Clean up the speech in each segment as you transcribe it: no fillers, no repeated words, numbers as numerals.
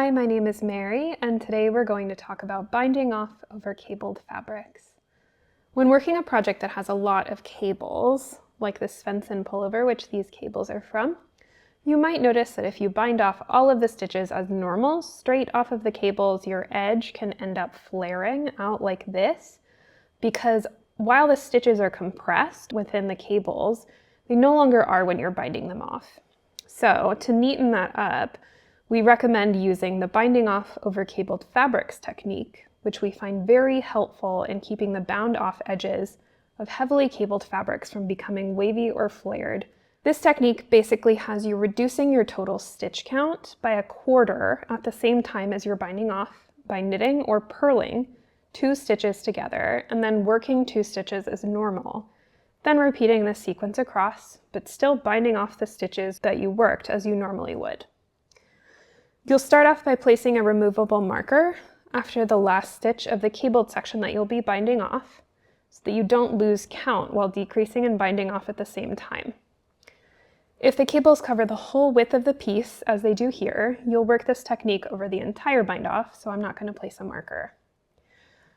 Hi, my name is Mary, and today we're going to talk about binding off over cabled fabrics. When working a project that has a lot of cables, like this Svensson pullover, which these cables are from, you might notice that if you bind off all of the stitches as normal, straight off of the cables, your edge can end up flaring out like this, because while the stitches are compressed within the cables, they no longer are when you're binding them off. So to neaten that up, we recommend using the binding off over cabled fabrics technique, which we find very helpful in keeping the bound off edges of heavily cabled fabrics from becoming wavy or flared. This technique basically has you reducing your total stitch count by a quarter at the same time as you're binding off by knitting or purling 2 stitches together and then working 2 stitches as normal. Then repeating this sequence across, but still binding off the stitches that you worked as you normally would. You'll start off by placing a removable marker after the last stitch of the cabled section that you'll be binding off, so that you don't lose count while decreasing and binding off at the same time. If the cables cover the whole width of the piece, as they do here, you'll work this technique over the entire bind off, so I'm not going to place a marker.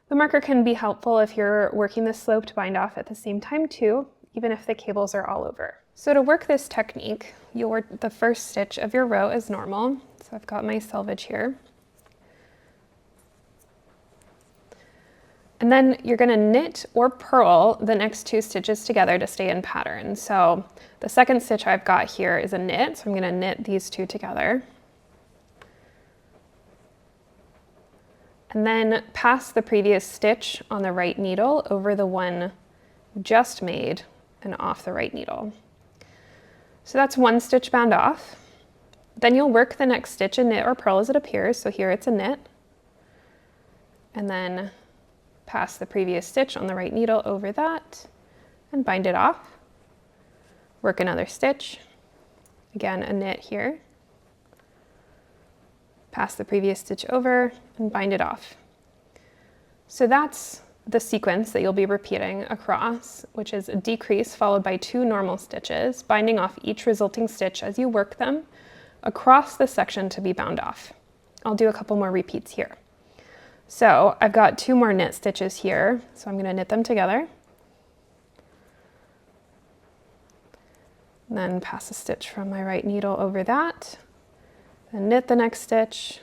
The marker can be helpful if you're working the sloped bind off at the same time too, even if the cables are all over. So to work this technique, you'll work the first stitch of your row as normal. So I've got my selvage here. And then you're going to knit or purl the next 2 stitches together to stay in pattern. So the second stitch I've got here is a knit, so I'm going to knit these 2 together. And then pass the previous stitch on the right needle over the one just made and off the right needle. So that's 1 stitch bound off. Then you'll work the next stitch and knit or purl as it appears. So here it's a knit. And then pass the previous stitch on the right needle over that and bind it off. Work another stitch. Again, a knit here. Pass the previous stitch over and bind it off. So that's the sequence that you'll be repeating across, which is a decrease followed by 2 normal stitches, binding off each resulting stitch as you work them across the section to be bound off. I'll do a couple more repeats here. So I've got 2 more knit stitches here, so I'm going to knit them together. And then pass a stitch from my right needle over that. Then knit the next stitch,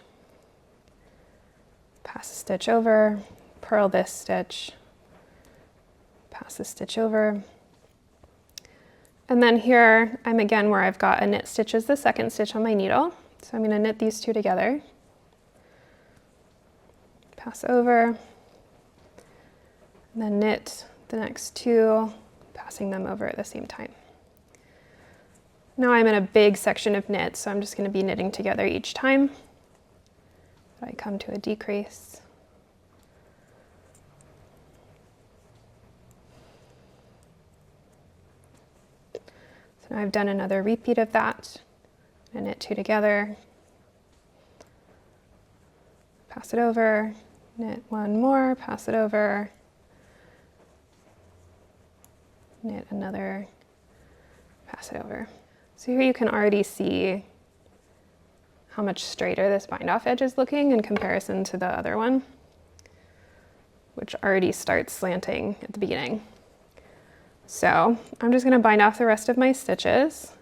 pass a stitch over, purl this stitch, pass a stitch over. And then here I'm again where I've got a knit stitch as the second stitch on my needle. So I'm going to knit these 2 together, pass over, and then knit the next 2, passing them over at the same time. Now I'm in a big section of knit, so I'm just going to be knitting together each time that I come to a decrease. So now I've done another repeat of that. And knit 2 together, pass it over, knit 1 more, pass it over, knit another, pass it over. So here you can already see how much straighter this bind off edge is looking in comparison to the other one, which already starts slanting at the beginning. So I'm just going to bind off the rest of my stitches.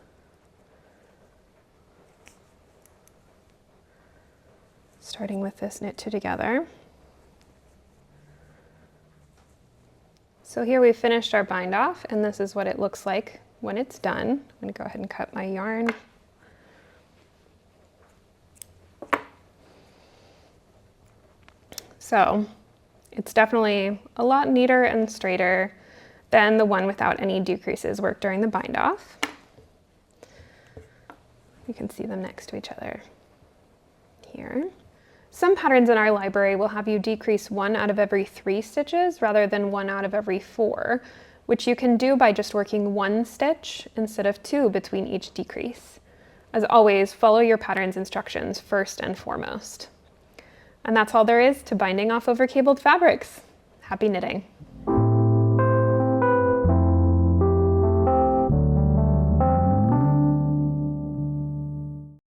Starting with this knit 2 together. So here we've finished our bind off, and this is what it looks like when it's done. I'm going to go ahead and cut my yarn. So it's definitely a lot neater and straighter than the one without any decreases worked during the bind off. You can see them next to each other here. Some patterns in our library will have you decrease 1 out of every 3 stitches rather than 1 out of every 4, which you can do by just working 1 stitch instead of 2 between each decrease. As always, follow your pattern's instructions first and foremost. And that's all there is to binding off over cabled fabrics. Happy knitting!